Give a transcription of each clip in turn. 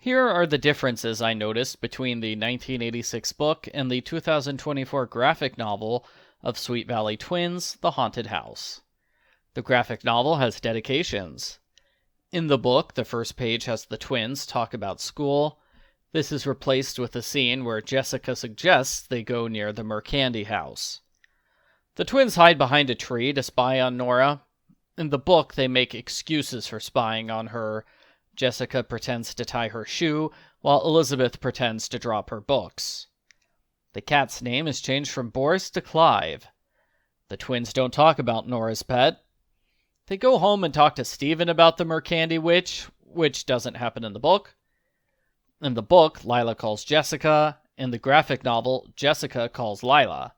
Here are the differences I noticed between the 1986 book and the 2024 graphic novel of Sweet Valley Twins, The Haunted House. The graphic novel has dedications. In the book, the first page has the twins talk about school. This is replaced with a scene where Jessica suggests they go near the Mercandy house. The twins hide behind a tree to spy on Nora. In the book, they make excuses for spying on her. Jessica pretends to tie her shoe, while Elizabeth pretends to drop her books. The cat's name is changed from Boris to Clive. The twins don't talk about Nora's pet. They go home and talk to Stephen about the Mercandy witch, which doesn't happen in the book. In the book, Lila calls Jessica. In the graphic novel, Jessica calls Lila.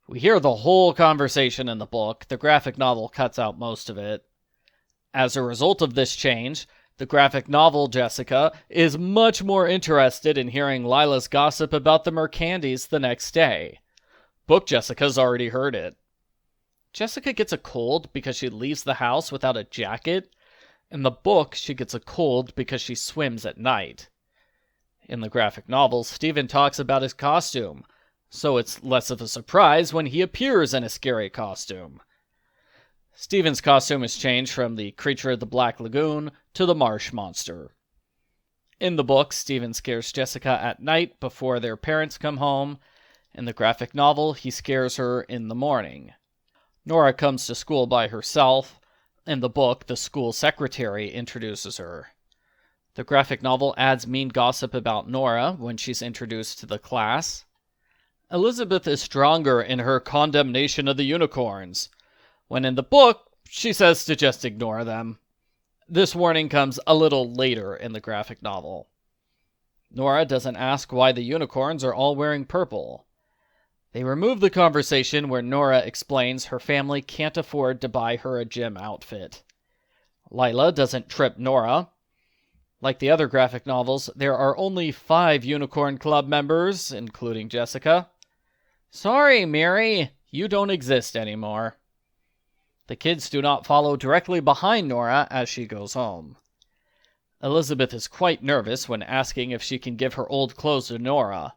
We hear the whole conversation in the book. The graphic novel cuts out most of it. As a result of this change, the graphic novel Jessica is much more interested in hearing Lila's gossip about the Mercandys the next day. Book Jessica's already heard it. Jessica gets a cold because she leaves the house without a jacket. In the book, she gets a cold because she swims at night. In the graphic novel, Stephen talks about his costume, so it's less of a surprise when he appears in a scary costume. Stephen's costume is changed from the creature of the Black Lagoon to the marsh monster. In the book, Stephen scares Jessica at night before their parents come home. In the graphic novel, he scares her in the morning. Nora comes to school by herself. In the book, the school secretary introduces her. The graphic novel adds mean gossip about Nora when she's introduced to the class. Elizabeth is stronger in her condemnation of the unicorns, when in the book, she says to just ignore them. This warning comes a little later in the graphic novel. Nora doesn't ask why the unicorns are all wearing purple. They remove the conversation where Nora explains her family can't afford to buy her a gym outfit. Lila doesn't trip Nora. Like the other graphic novels, there are only 5 Unicorn Club members, including Jessica. Sorry, Mary, you don't exist anymore. The kids do not follow directly behind Nora as she goes home. Elizabeth is quite nervous when asking if she can give her old clothes to Nora.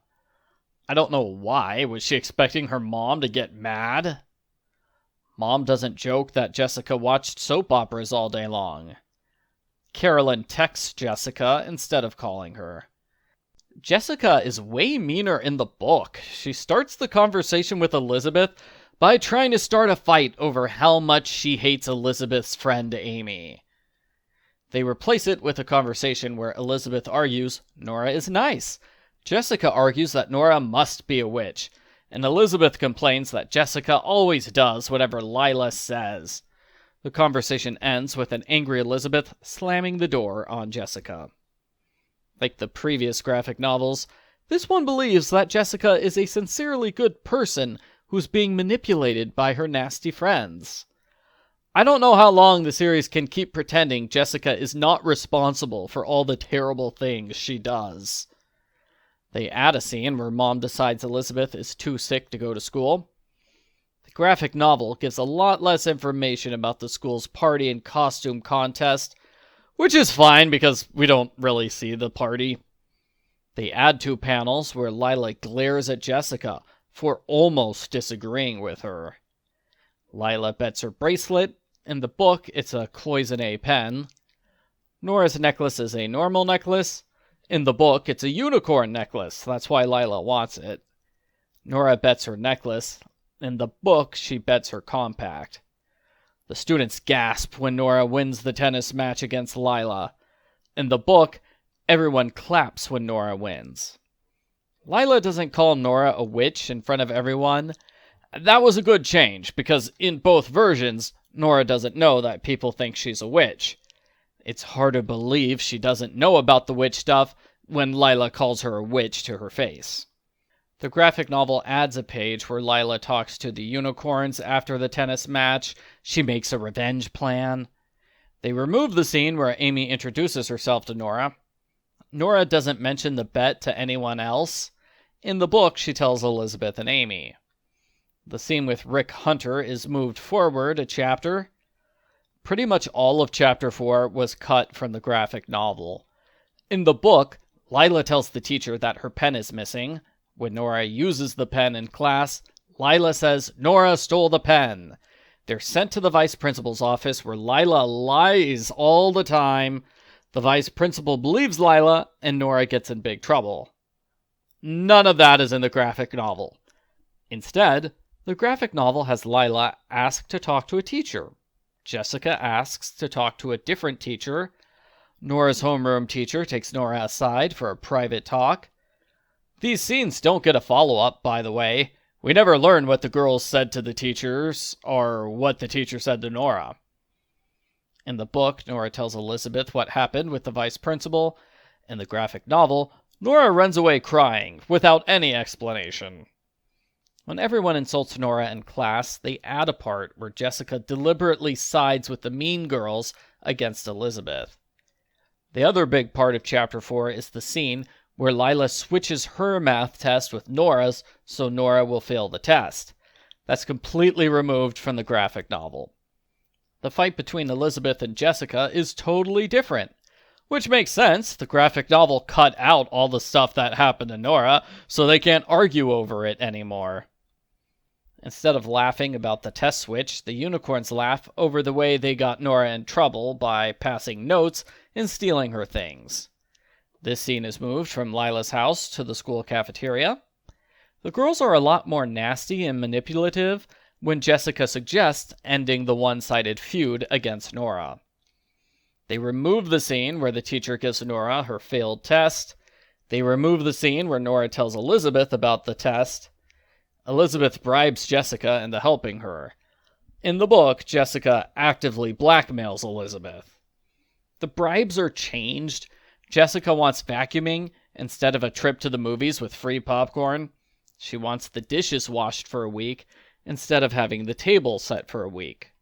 I don't know why. Was she expecting her mom to get mad? Mom doesn't joke that Jessica watched soap operas all day long. Carolyn texts Jessica instead of calling her. Jessica is way meaner in the book. She starts the conversation with Elizabeth by trying to start a fight over how much she hates Elizabeth's friend Amy. They replace it with a conversation where Elizabeth argues Nora is nice. Jessica argues that Nora must be a witch, and Elizabeth complains that Jessica always does whatever Lila says. The conversation ends with an angry Elizabeth slamming the door on Jessica. Like the previous graphic novels, this one believes that Jessica is a sincerely good person who's being manipulated by her nasty friends. I don't know how long the series can keep pretending Jessica is not responsible for all the terrible things she does. They add a scene where Mom decides Elizabeth is too sick to go to school. The graphic novel gives a lot less information about the school's party and costume contest, which is fine because we don't really see the party. They add 2 panels where Lila glares at Jessica for almost disagreeing with her. Lila bets her bracelet. In the book, it's a cloisonne pen. Nora's necklace is a normal necklace. In the book, it's a unicorn necklace. That's why Lila wants it. Nora bets her necklace. In the book, she bets her compact. The students gasp when Nora wins the tennis match against Lila. In the book, everyone claps when Nora wins. Lila doesn't call Nora a witch in front of everyone. That was a good change, because in both versions, Nora doesn't know that people think she's a witch. It's hard to believe she doesn't know about the witch stuff when Lila calls her a witch to her face. The graphic novel adds a page where Lila talks to the unicorns after the tennis match. She makes a revenge plan. They remove the scene where Amy introduces herself to Nora. Nora doesn't mention the bet to anyone else. In the book, she tells Elizabeth and Amy. The scene with Rick Hunter is moved forward a chapter. Pretty much all of Chapter 4 was cut from the graphic novel. In the book, Lila tells the teacher that her pen is missing. When Nora uses the pen in class, Lila says Nora stole the pen. They're sent to the vice principal's office where Lila lies all the time. The vice principal believes Lila, and Nora gets in big trouble. None of that is in the graphic novel. Instead, the graphic novel has Lila ask to talk to a teacher. Jessica asks to talk to a different teacher. Nora's homeroom teacher takes Nora aside for a private talk. These scenes don't get a follow-up, by the way. We never learn what the girls said to the teachers, or what the teacher said to Nora. In the book, Nora tells Elizabeth what happened with the vice principal. In the graphic novel, Nora runs away crying, without any explanation. When everyone insults Nora in class, they add a part where Jessica deliberately sides with the mean girls against Elizabeth. The other big part of Chapter 4 is the scene where Lila switches her math test with Nora's so Nora will fail the test. That's completely removed from the graphic novel. The fight between Elizabeth and Jessica is totally different, which makes sense. The graphic novel cut out all the stuff that happened to Nora, so they can't argue over it anymore. Instead of laughing about the test switch, the unicorns laugh over the way they got Nora in trouble by passing notes and stealing her things. This scene is moved from Lila's house to the school cafeteria. The girls are a lot more nasty and manipulative when Jessica suggests ending the one-sided feud against Nora. They remove the scene where the teacher gives Nora her failed test. They remove the scene where Nora tells Elizabeth about the test. Elizabeth bribes Jessica into helping her. In the book, Jessica actively blackmails Elizabeth. The bribes are changed. Jessica wants vacuuming instead of a trip to the movies with free popcorn. She wants the dishes washed for a week instead of having the table set for a week.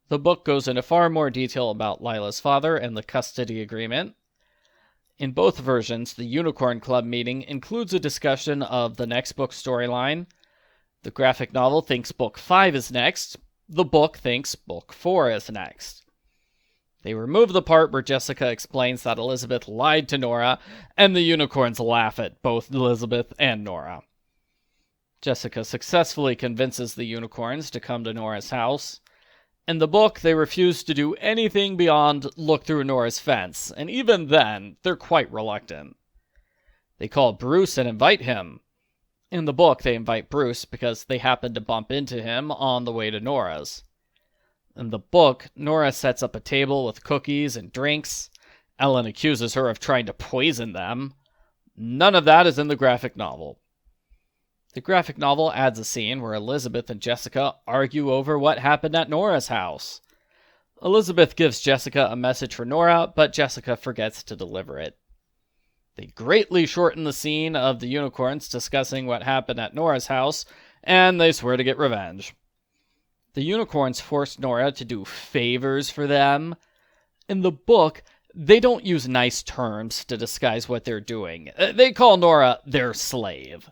The book goes into far more detail about Lila's father and the custody agreement. In both versions, the Unicorn Club meeting includes a discussion of the next book storyline. The graphic novel thinks Book 5 is next. The book thinks Book 4 is next. They remove the part where Jessica explains that Elizabeth lied to Nora, and the unicorns laugh at both Elizabeth and Nora. Jessica successfully convinces the unicorns to come to Nora's house. In the book, they refuse to do anything beyond look through Nora's fence, and even then, they're quite reluctant. They call Bruce and invite him. In the book, they invite Bruce because they happen to bump into him on the way to Nora's. In the book, Nora sets up a table with cookies and drinks. Ellen accuses her of trying to poison them. None of that is in the graphic novel. The graphic novel adds a scene where Elizabeth and Jessica argue over what happened at Nora's house. Elizabeth gives Jessica a message for Nora, but Jessica forgets to deliver it. They greatly shorten the scene of the unicorns discussing what happened at Nora's house, and they swear to get revenge. The unicorns force Nora to do favors for them. In the book, they don't use nice terms to disguise what they're doing. They call Nora their slave.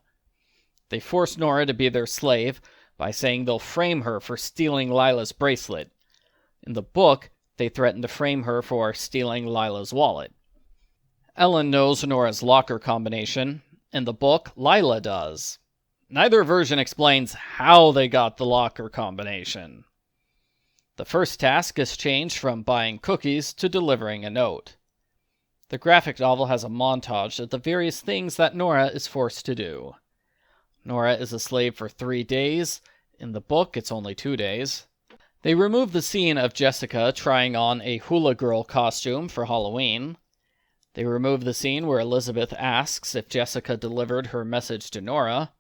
They force Nora to be their slave by saying they'll frame her for stealing Lila's bracelet. In the book, they threaten to frame her for stealing Lila's wallet. Ellen knows Nora's locker combination. In the book, Lila does. Neither version explains how they got the locker combination. The first task is changed from buying cookies to delivering a note. The graphic novel has a montage of the various things that Nora is forced to do. Nora is a slave for 3 days. In the book, it's only 2 days. They remove the scene of Jessica trying on a hula girl costume for Halloween. They remove the scene where Elizabeth asks if Jessica delivered her message to Nora.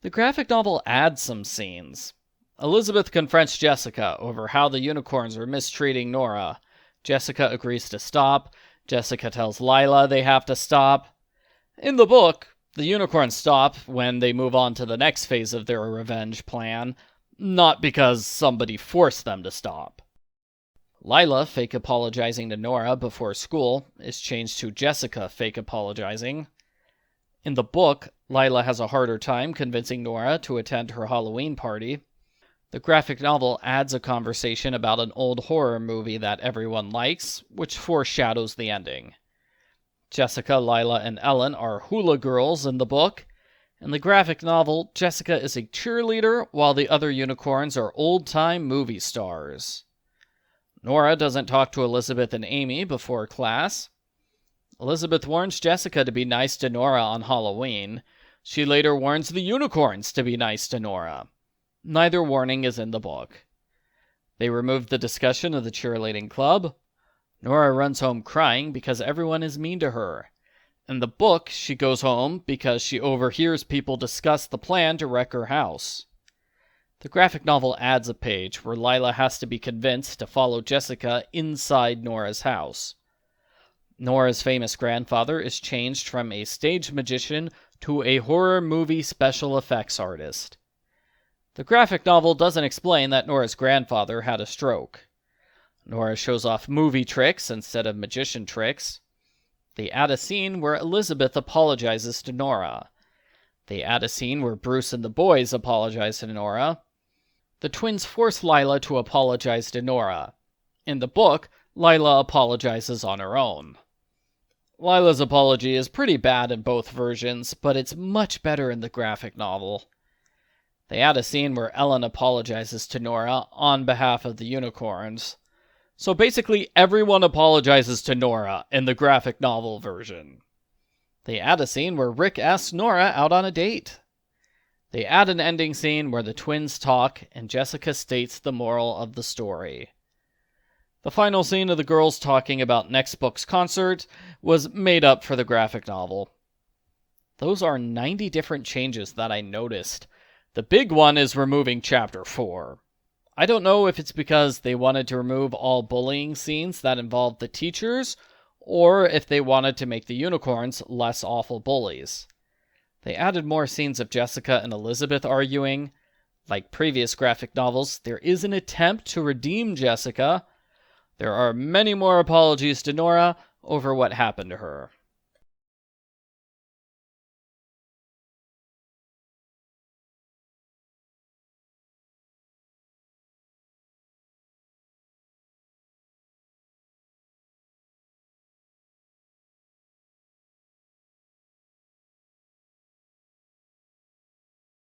The graphic novel adds some scenes. Elizabeth confronts Jessica over how the unicorns are mistreating Nora. Jessica agrees to stop. Jessica tells Lila they have to stop. In the book, the unicorns stop when they move on to the next phase of their revenge plan, not because somebody forced them to stop. Lila fake apologizing to Nora before school is changed to Jessica fake apologizing. In the book, Lila has a harder time convincing Nora to attend her Halloween party. The graphic novel adds a conversation about an old horror movie that everyone likes, which foreshadows the ending. Jessica, Lila, and Ellen are hula girls in the book. In the graphic novel, Jessica is a cheerleader, while the other unicorns are old-time movie stars. Nora doesn't talk to Elizabeth and Amy before class. Elizabeth warns Jessica to be nice to Nora on Halloween. She later warns the unicorns to be nice to Nora. Neither warning is in the book. They remove the discussion of the cheerleading club. Nora runs home crying because everyone is mean to her. In the book, she goes home because she overhears people discuss the plan to wreck her house. The graphic novel adds a page where Lila has to be convinced to follow Jessica inside Nora's house. Nora's famous grandfather is changed from a stage magician to a horror movie special effects artist. The graphic novel doesn't explain that Nora's grandfather had a stroke. Nora shows off movie tricks instead of magician tricks. They add a scene where Elizabeth apologizes to Nora. They add a scene where Bruce and the boys apologize to Nora. The twins force Lila to apologize to Nora. In the book, Lila apologizes on her own. Lila's apology is pretty bad in both versions, but it's much better in the graphic novel. They add a scene where Ellen apologizes to Nora on behalf of the unicorns. So basically everyone apologizes to Nora in the graphic novel version. They add a scene where Rick asks Nora out on a date. They add an ending scene where the twins talk and Jessica states the moral of the story. The final scene of the girls talking about next book's concert was made up for the graphic novel. Those are 90 different changes that I noticed. The big one is removing Chapter 4. I don't know if it's because they wanted to remove all bullying scenes that involved the teachers, or if they wanted to make the unicorns less awful bullies. They added more scenes of Jessica and Elizabeth arguing. Like previous graphic novels, there is an attempt to redeem Jessica. There are many more apologies to Nora over what happened to her.